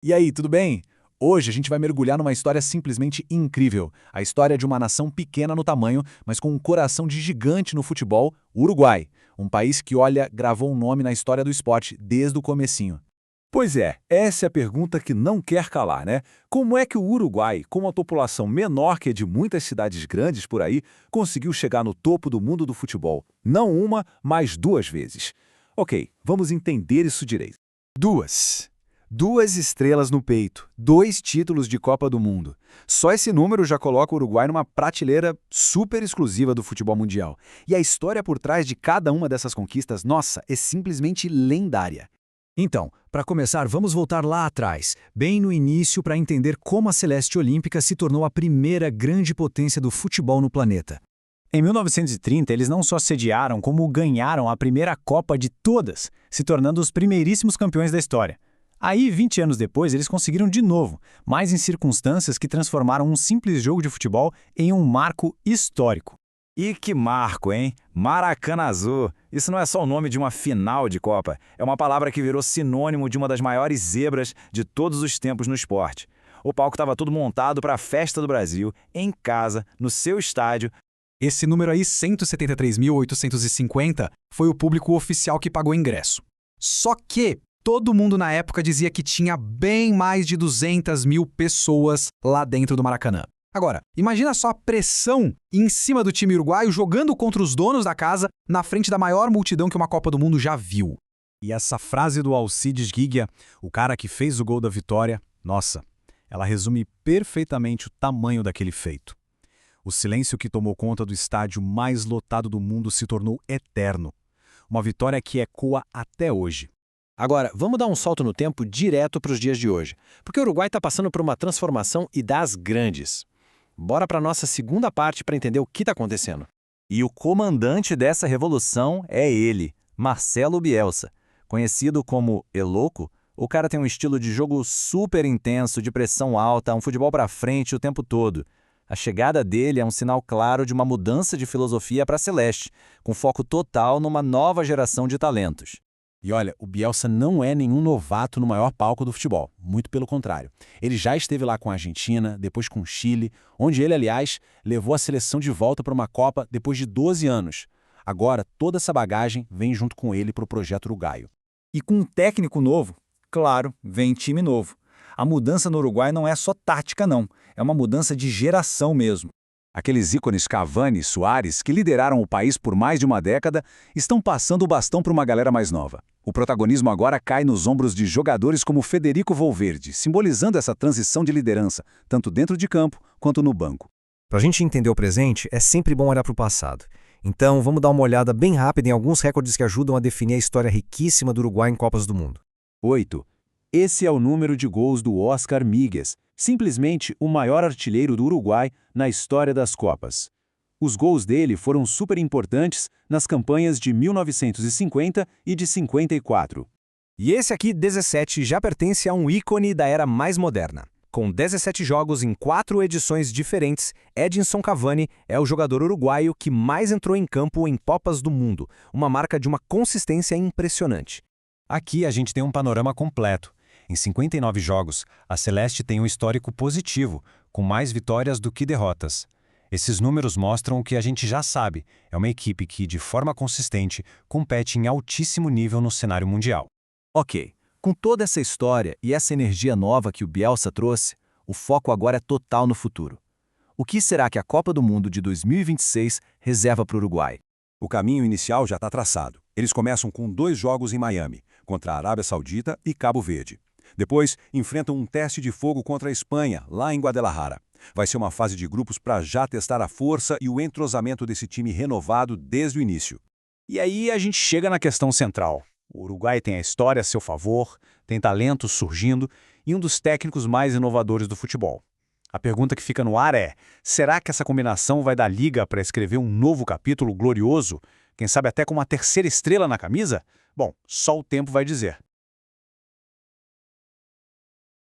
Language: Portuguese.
E aí, tudo bem? Hoje a gente vai mergulhar numa história simplesmente incrível. A história de uma nação pequena no tamanho, mas com um coração de gigante no futebol, o Uruguai. Um país que, olha, gravou um nome na história do esporte desde o comecinho. Pois é, essa é a pergunta que não quer calar, né? Como é que o Uruguai, com uma população menor que a de muitas cidades grandes por aí, conseguiu chegar no topo do mundo do futebol? Não uma, mas duas vezes. Ok, vamos entender isso direito. Duas. Duas estrelas no peito, dois títulos de Copa do Mundo. Só esse número já coloca o Uruguai numa prateleira super exclusiva do futebol mundial. E a história por trás de cada uma dessas conquistas, nossa, é simplesmente lendária. Então, para começar, vamos voltar lá atrás, bem no início, para entender como a Celeste Olímpica se tornou a primeira grande potência do futebol no planeta. Em 1930, eles não só sediaram, como ganharam a primeira Copa de todas, se tornando os primeiríssimos campeões da história. Aí, 20 anos depois, eles conseguiram de novo, mas em circunstâncias que transformaram um simples jogo de futebol em um marco histórico. E que marco, hein? Maracanazo. Isso não é só o nome de uma final de Copa, é uma palavra que virou sinônimo de uma das maiores zebras de todos os tempos no esporte. O palco estava todo montado para a festa do Brasil, em casa, no seu estádio. Esse número aí, 173.850, foi o público oficial que pagou ingresso. Só que todo mundo na época dizia que tinha bem mais de 200 mil pessoas lá dentro do Maracanã. Agora, imagina só a pressão em cima do time uruguaio jogando contra os donos da casa na frente da maior multidão que uma Copa do Mundo já viu. E essa frase do Alcides Ghigia, o cara que fez o gol da vitória, nossa, ela resume perfeitamente o tamanho daquele feito. O silêncio que tomou conta do estádio mais lotado do mundo se tornou eterno. Uma vitória que ecoa até hoje. Agora, vamos dar um salto no tempo direto para os dias de hoje, porque o Uruguai está passando por uma transformação e das grandes. Bora para a nossa segunda parte para entender o que está acontecendo. E o comandante dessa revolução é ele, Marcelo Bielsa. Conhecido como El Loco, o cara tem um estilo de jogo super intenso, de pressão alta, um futebol para frente o tempo todo. A chegada dele é um sinal claro de uma mudança de filosofia para a Celeste, com foco total numa nova geração de talentos. E olha, o Bielsa não é nenhum novato no maior palco do futebol, muito pelo contrário. Ele já esteve lá com a Argentina, depois com o Chile, onde ele, aliás, levou a seleção de volta para uma Copa depois de 12 anos. Agora, toda essa bagagem vem junto com ele para o projeto uruguaio. E com um técnico novo, claro, vem time novo. A mudança no Uruguai não é só tática, não. É uma mudança de geração mesmo. Aqueles ícones Cavani e Suárez, que lideraram o país por mais de uma década, estão passando o bastão para uma galera mais nova. O protagonismo agora cai nos ombros de jogadores como Federico Valverde, simbolizando essa transição de liderança, tanto dentro de campo quanto no banco. Para a gente entender o presente, é sempre bom olhar para o passado. Então, vamos dar uma olhada bem rápida em alguns recordes que ajudam a definir a história riquíssima do Uruguai em Copas do Mundo. 8. Esse é o número de gols do Oscar Míguez, simplesmente o maior artilheiro do Uruguai na história das Copas. Os gols dele foram super importantes nas campanhas de 1950 e de 54. E esse aqui, 17, já pertence a um ícone da era mais moderna. Com 17 jogos em 4 edições diferentes, Edinson Cavani é o jogador uruguaio que mais entrou em campo em Copas do Mundo, uma marca de uma consistência impressionante. Aqui a gente tem um panorama completo. Em 59 jogos, a Celeste tem um histórico positivo, com mais vitórias do que derrotas. Esses números mostram o que a gente já sabe, é uma equipe que, de forma consistente, compete em altíssimo nível no cenário mundial. Ok, com toda essa história e essa energia nova que o Bielsa trouxe, o foco agora é total no futuro. O que será que a Copa do Mundo de 2026 reserva para o Uruguai? O caminho inicial já está traçado. Eles começam com 2 jogos em Miami, contra a Arábia Saudita e Cabo Verde. Depois, enfrentam um teste de fogo contra a Espanha, lá em Guadalajara. Vai ser uma fase de grupos para já testar a força e o entrosamento desse time renovado desde o início. E aí a gente chega na questão central. O Uruguai tem a história a seu favor, tem talentos surgindo e um dos técnicos mais inovadores do futebol. A pergunta que fica no ar é, será que essa combinação vai dar liga para escrever um novo capítulo glorioso? Quem sabe até com uma terceira estrela na camisa? Bom, só o tempo vai dizer.